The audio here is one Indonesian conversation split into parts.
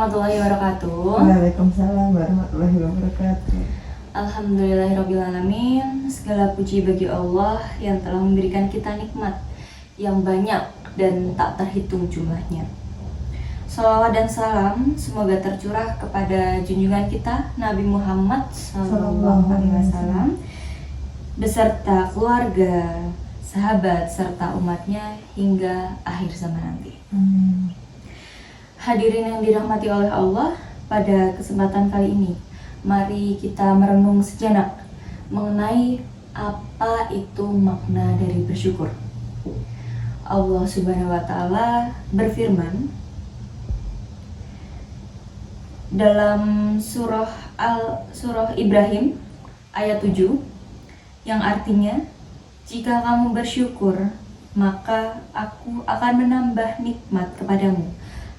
warahmatullahi wabarakatuh. Waalaikumsalam warahmatullahi wabarakatuh. Alhamdulillahirrabbilalamin. Segala puji bagi Allah yang telah memberikan kita nikmat yang banyak dan tak terhitung jumlahnya. Salawat dan salam semoga tercurah kepada junjungan kita Nabi Muhammad SAW beserta keluarga, sahabat, serta umatnya hingga akhir zaman nanti. Hadirin yang dirahmati oleh Allah, pada kesempatan kali ini mari kita merenung sejenak mengenai apa itu makna dari bersyukur. Allah Subhanahu wa Ta'ala berfirman dalam surah Ibrahim ayat 7 yang artinya, jika kamu bersyukur maka aku akan menambah nikmat kepadamu,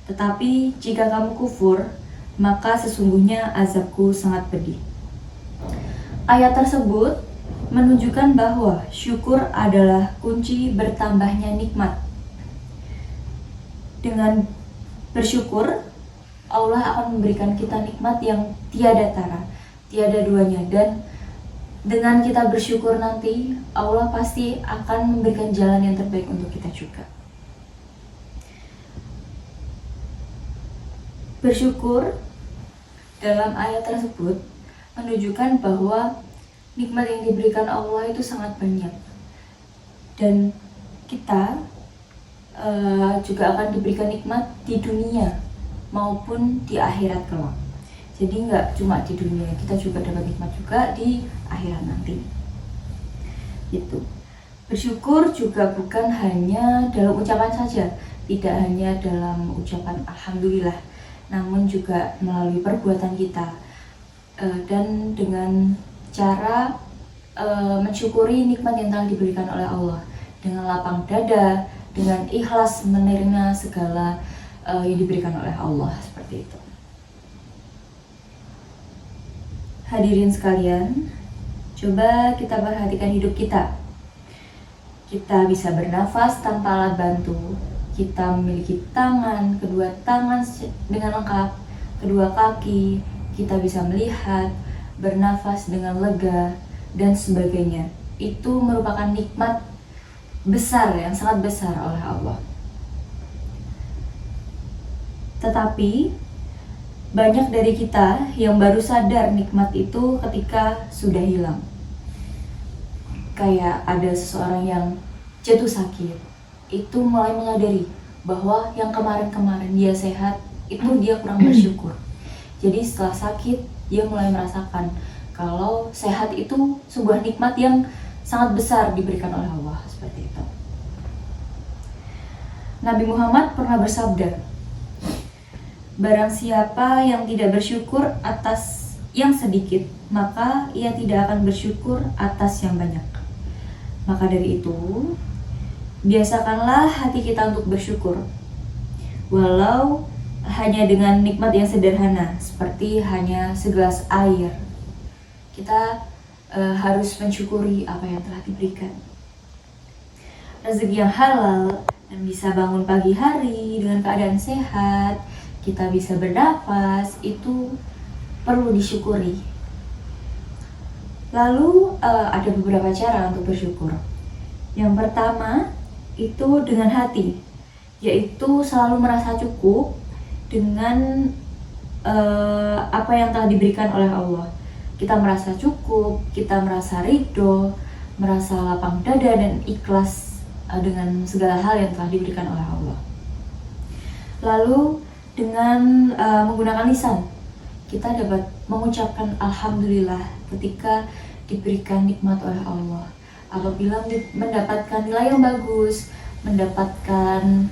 tetapi jika kamu kufur maka sesungguhnya azabku sangat pedih. Ayat tersebut menunjukkan bahwa syukur adalah kunci bertambahnya nikmat. Dengan bersyukur, Allah akan memberikan kita nikmat yang tiada tara, tiada duanya, dan dengan kita bersyukur nanti, Allah pasti akan memberikan jalan yang terbaik untuk kita juga. Bersyukur dalam ayat tersebut menunjukkan bahwa nikmat yang diberikan Allah itu sangat banyak, dan kita juga akan diberikan nikmat di dunia maupun di akhirat kelak. Jadi nggak cuma di dunia, kita juga dapat nikmat juga di akhirat nanti. Gitu. Bersyukur juga bukan hanya dalam ucapan saja, tidak hanya dalam ucapan alhamdulillah, namun juga melalui perbuatan kita dan dengan cara mensyukuri nikmat yang telah diberikan oleh Allah dengan lapang dada, dengan ikhlas menerima segala yang diberikan oleh Allah, seperti itu. Hadirin sekalian, coba kita perhatikan hidup kita. Kita bisa bernafas tanpa alat bantu. Kita memiliki kedua tangan dengan lengkap, kedua kaki, kita bisa melihat, bernafas dengan lega, dan sebagainya. Itu merupakan nikmat besar, yang sangat besar oleh Allah. Tetapi banyak dari kita yang baru sadar nikmat itu ketika sudah hilang. Kayak ada seseorang yang jatuh sakit, itu mulai menyadari bahwa yang kemarin-kemarin dia sehat, itu dia kurang bersyukur. Jadi setelah sakit, dia mulai merasakan kalau sehat itu sebuah nikmat yang sangat besar diberikan oleh Allah, seperti itu. Nabi Muhammad pernah bersabda, barang siapa yang tidak bersyukur atas yang sedikit, maka ia tidak akan bersyukur atas yang banyak. Maka dari itu, biasakanlah hati kita untuk bersyukur, walau hanya dengan nikmat yang sederhana, seperti hanya segelas air. Kita harus mensyukuri apa yang telah diberikan. Rezeki yang halal, dan bisa bangun pagi hari dengan keadaan sehat, kita bisa bernafas, itu perlu disyukuri. Lalu ada beberapa cara untuk bersyukur. Yang pertama itu dengan hati, yaitu selalu merasa cukup dengan apa yang telah diberikan oleh Allah. Kita merasa cukup, kita merasa ridho, merasa lapang dada dan ikhlas dengan segala hal yang telah diberikan oleh Allah. Lalu dengan menggunakan lisan, kita dapat mengucapkan alhamdulillah ketika diberikan nikmat oleh Allah. Apabila mendapatkan nilai yang bagus, mendapatkan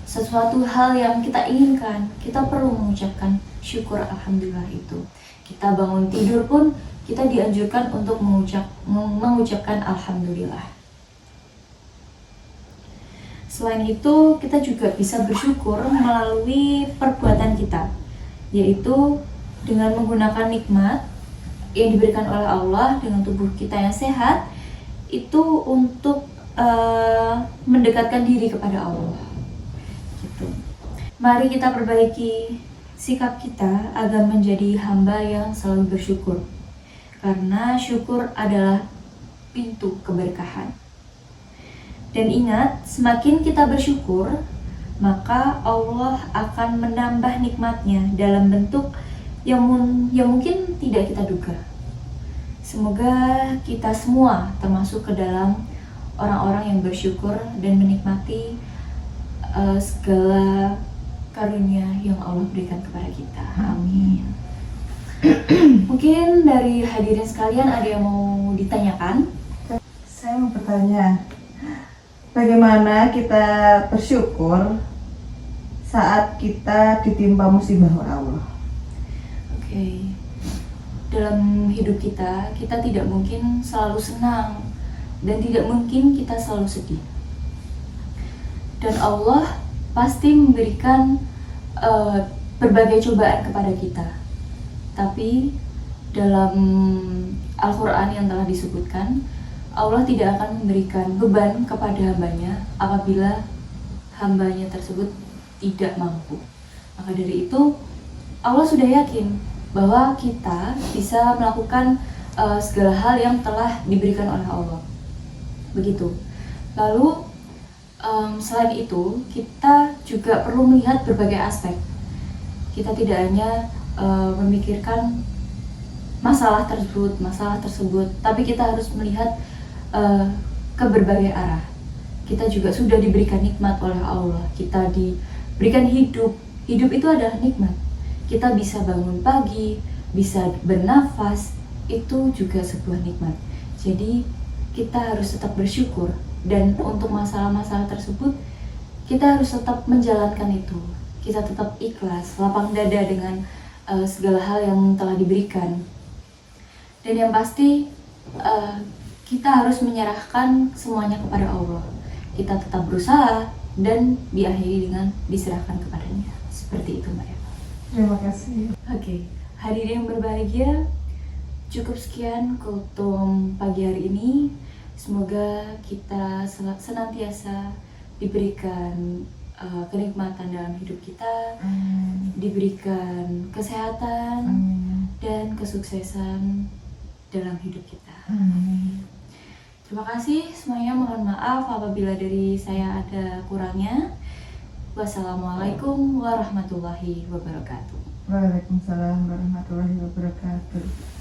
sesuatu hal yang kita inginkan, kita perlu mengucapkan syukur alhamdulillah itu. Kita bangun tidur pun kita dianjurkan untuk mengucapkan alhamdulillah. Selain itu, kita juga bisa bersyukur melalui perbuatan kita, yaitu dengan menggunakan nikmat yang diberikan oleh Allah dengan tubuh kita yang sehat, itu untuk mendekatkan diri kepada Allah. Gitu. Mari kita perbaiki sikap kita agar menjadi hamba yang selalu bersyukur. Karena syukur adalah pintu keberkahan. Dan ingat, semakin kita bersyukur, maka Allah akan menambah nikmatnya dalam bentuk yang mungkin tidak kita duga. Semoga kita semua termasuk ke dalam orang-orang yang bersyukur dan menikmati segala karunia yang Allah berikan kepada kita. Amin. Mungkin dari hadirin sekalian ada yang mau ditanyakan? Saya mau bertanya, bagaimana kita bersyukur saat kita ditimpa musibah oleh Allah? Oke. Dalam hidup kita tidak mungkin selalu senang dan tidak mungkin kita selalu sedih. Dan Allah pasti memberikan berbagai cobaan kepada kita. Tapi dalam Al-Quran yang telah disebutkan, Allah tidak akan memberikan beban kepada hambanya apabila hambanya tersebut tidak mampu. Maka dari itu Allah sudah yakin bahwa kita bisa melakukan segala hal yang telah diberikan oleh Allah. Begitu. Lalu selain itu kita juga perlu melihat berbagai aspek. Kita tidak hanya memikirkan masalah tersebut, tapi kita harus melihat ke berbagai arah. Kita juga sudah diberikan nikmat oleh Allah. Kita diberikan hidup. Hidup itu adalah nikmat. Kita bisa bangun pagi, bisa bernafas, itu juga sebuah nikmat. Jadi kita harus tetap bersyukur, dan untuk masalah-masalah tersebut kita harus tetap menjalankan itu. Kita tetap ikhlas, lapang dada dengan segala hal yang telah diberikan. Dan yang pasti kita harus menyerahkan semuanya kepada Allah. Kita tetap berusaha dan diakhiri dengan diserahkan kepadanya. Seperti itu, Mbak Eva. Terima kasih. Oke, hadirin yang berbahagia, cukup sekian kultum pagi hari ini. Semoga kita senantiasa diberikan kenikmatan dalam hidup kita, diberikan kesehatan dan kesuksesan dalam hidup kita. Terima kasih semuanya, mohon maaf apabila dari saya ada kurangnya. Wassalamualaikum warahmatullahi wabarakatuh. Waalaikumsalam warahmatullahi wabarakatuh.